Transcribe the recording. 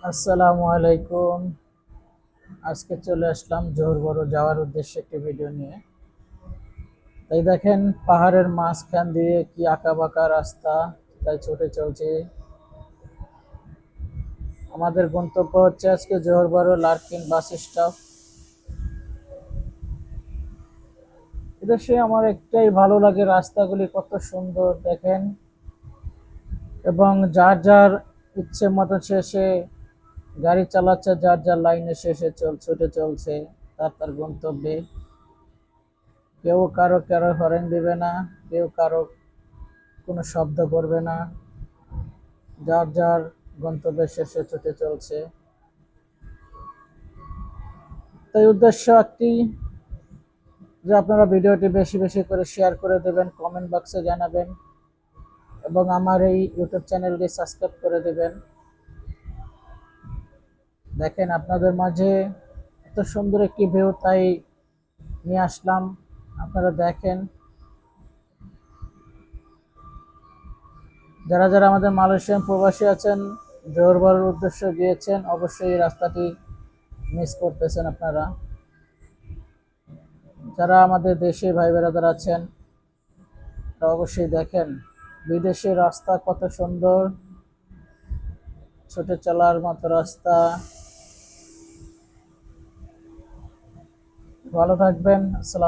আসসালামু আলাইকুম। আজকে চলে আসলাম জোহর বড় যাওয়ার উদ্দেশ্যে একটি ভিডিও নিয়ে। তাই দেখেন পাহাড়ের মাঝখান দিয়ে কি আঁকা বাঁকা রাস্তা, তাই ছুটে চলছে। আমাদের গন্তব্য হচ্ছে আজকে জোহর বড় লার্কিন বাস স্টপ। এদেশে আমার একটাই ভালো লাগে, রাস্তাগুলি কত সুন্দর দেখেন, এবং যার যার ইচ্ছে মতো শেষে গাড়ি চালাচ্ছে, যার যার লাইনে শেষে ছুটে চলছে তার তার গন্তব্যে। কেউ কারো কারো হরেন দিবে না, কেউ কারো কোনো শব্দ করবে না, যার যার গন্তব্যের শেষে ছুটে চলছে। তাই উদ্দেশ্য একটি, যে আপনারা ভিডিওটি বেশি বেশি করে শেয়ার করে দেবেন, কমেন্ট বক্সে জানাবেন এবং আমার এই ইউটিউব চ্যানেলটি সাবস্ক্রাইব করে দেবেন। দেখেন আপনাদের মাঝে এত সুন্দর একটি ভিউ, তাই নিয়ে আসলাম, আপনারা দেখেন। যারা যারা আমাদের মালয়েশিয়ান প্রবাসী আছেন, জোহর বারুর উদ্দেশ্যে গিয়েছেন, অবশ্যই এই রাস্তাটি মিস করতেছেন আপনারা। যারা আমাদের দেশে ভাই বেড়াদার আছেন, তারা অবশ্যই দেখেন বিদেশের রাস্তা কত সুন্দর, ছুটে চলার মতো রাস্তা। ভালো থাকবেন। আসসালাম।